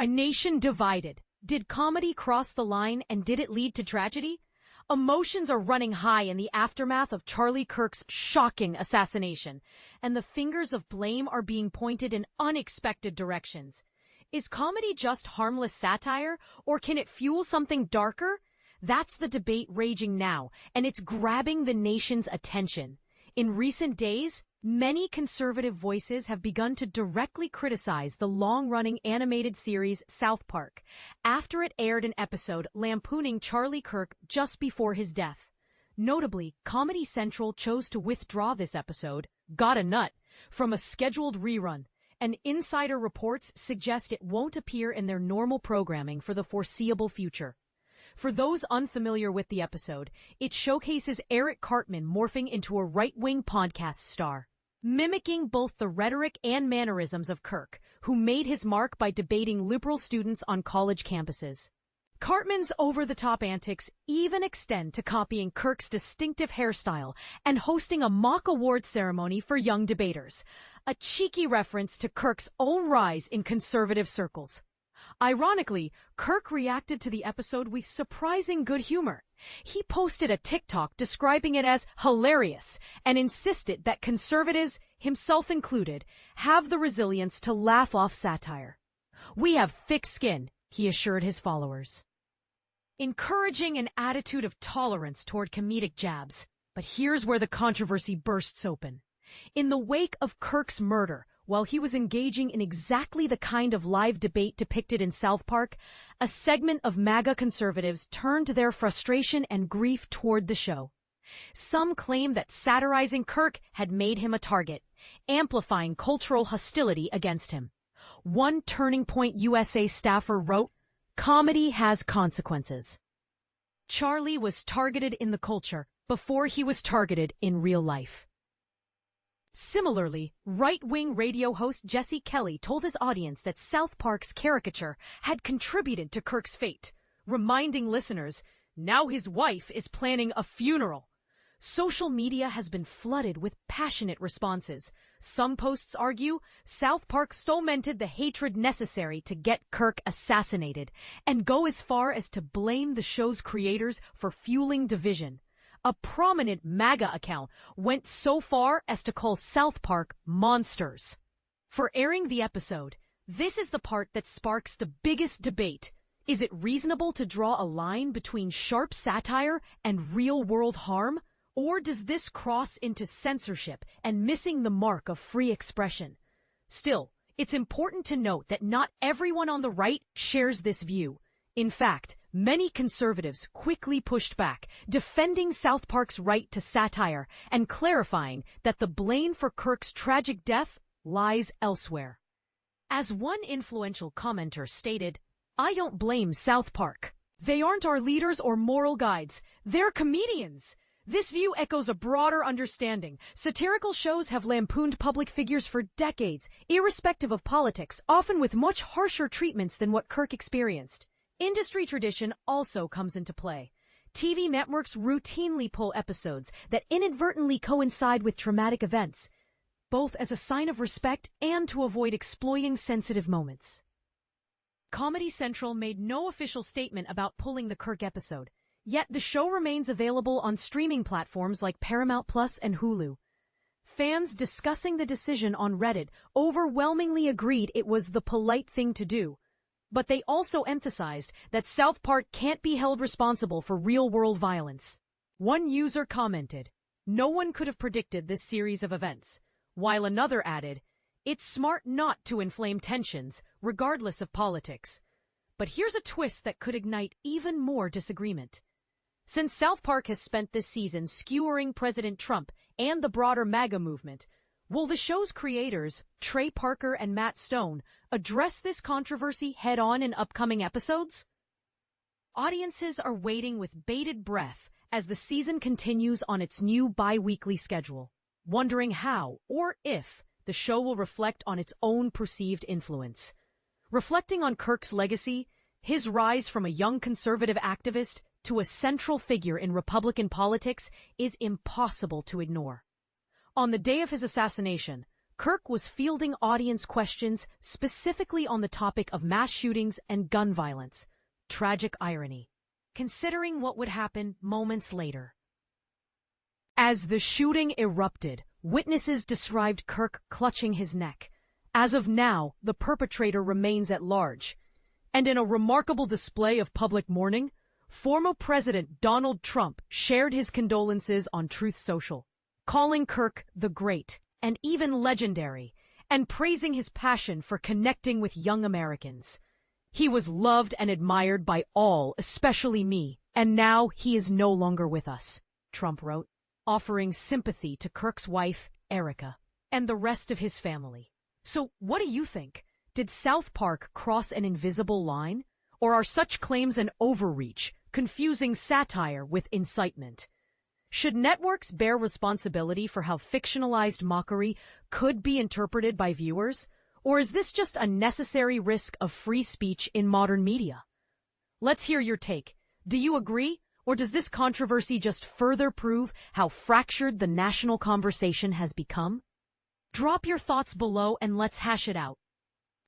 A nation divided. Did comedy cross the line and did it lead to tragedy? Emotions are running high in the aftermath of Charlie Kirk's shocking assassination, and the fingers of blame are being pointed in unexpected directions. Is comedy just harmless satire, or can it fuel something darker? That's the debate raging now, and it's grabbing the nation's attention. In recent days, many conservative voices have begun to directly criticize the long-running animated series South Park after it aired an episode lampooning Charlie Kirk just before his death. Notably, Comedy Central chose to withdraw this episode, Got a Nut, from a scheduled rerun, and insider reports suggest it won't appear in their normal programming for the foreseeable future. For those unfamiliar with the episode, it showcases Eric Cartman morphing into a right-wing podcast star, mimicking both the rhetoric and mannerisms of Kirk, who made his mark by debating liberal students on college campuses. Cartman's over-the-top antics even extend to copying Kirk's distinctive hairstyle and hosting a mock award ceremony for young debaters, a cheeky reference to Kirk's own rise in conservative circles. Ironically, Kirk reacted to the episode with surprising good humor. He posted a TikTok describing it as hilarious and insisted that conservatives, himself included, have the resilience to laugh off satire. "We have thick skin," he assured his followers, encouraging an attitude of tolerance toward comedic jabs. But here's where the controversy bursts open. In the wake of Kirk's murder, while he was engaging in exactly the kind of live debate depicted in South Park, a segment of MAGA conservatives turned their frustration and grief toward the show. Some claim that satirizing Kirk had made him a target, amplifying cultural hostility against him. One Turning Point USA staffer wrote, "Comedy has consequences." Charlie was targeted in the culture before he was targeted in real life. Similarly, right-wing radio host Jesse Kelly told his audience that South Park's caricature had contributed to Kirk's fate, reminding listeners, now his wife is planning a funeral. Social media has been flooded with passionate responses. Some posts argue South Park fomented the hatred necessary to get Kirk assassinated, and go as far as to blame the show's creators for fueling division. A prominent MAGA account went so far as to call South Park monsters. For airing the episode, this is the part that sparks the biggest debate. Is it reasonable to draw a line between sharp satire and real-world harm? Or does this cross into censorship and missing the mark of free expression? Still, it's important to note that not everyone on the right shares this view. In fact, many conservatives quickly pushed back, defending South Park's right to satire and clarifying that the blame for Kirk's tragic death lies elsewhere. As one influential commenter stated, "I don't blame South Park. They aren't our leaders or moral guides. They're comedians." This view echoes a broader understanding. Satirical shows have lampooned public figures for decades, irrespective of politics, often with much harsher treatments than what Kirk experienced. Industry tradition also comes into play. TV networks routinely pull episodes that inadvertently coincide with traumatic events, both as a sign of respect and to avoid exploiting sensitive moments. Comedy Central made no official statement about pulling the Kirk episode, yet the show remains available on streaming platforms like Paramount Plus and Hulu. Fans discussing the decision on Reddit overwhelmingly agreed it was the polite thing to do. But they also emphasized that South Park can't be held responsible for real-world violence. One user commented, "No one could have predicted this series of events," while another added, "It's smart not to inflame tensions, regardless of politics." But here's a twist that could ignite even more disagreement. Since South Park has spent this season skewering President Trump and the broader MAGA movement, will the show's creators, Trey Parker and Matt Stone, address this controversy head-on in upcoming episodes? Audiences are waiting with bated breath as the season continues on its new bi-weekly schedule, wondering how, or if, the show will reflect on its own perceived influence. Reflecting on Kirk's legacy, his rise from a young conservative activist to a central figure in Republican politics is impossible to ignore. On the day of his assassination, Kirk was fielding audience questions specifically on the topic of mass shootings and gun violence. Tragic irony, considering what would happen moments later. As the shooting erupted, witnesses described Kirk clutching his neck. As of now, the perpetrator remains at large. And in a remarkable display of public mourning, former President Donald Trump shared his condolences on Truth Social, calling Kirk the Great and even legendary, and praising his passion for connecting with young Americans. He was loved and admired by all, especially me, and now he is no longer with us, Trump wrote, offering sympathy to Kirk's wife, Erica, and the rest of his family. So what do you think? Did South Park cross an invisible line? Or are such claims an overreach, confusing satire with incitement? Should networks bear responsibility for how fictionalized mockery could be interpreted by viewers? Or is this just a necessary risk of free speech in modern media? Let's hear your take. Do you agree? Or does this controversy just further prove how fractured the national conversation has become? Drop your thoughts below and let's hash it out.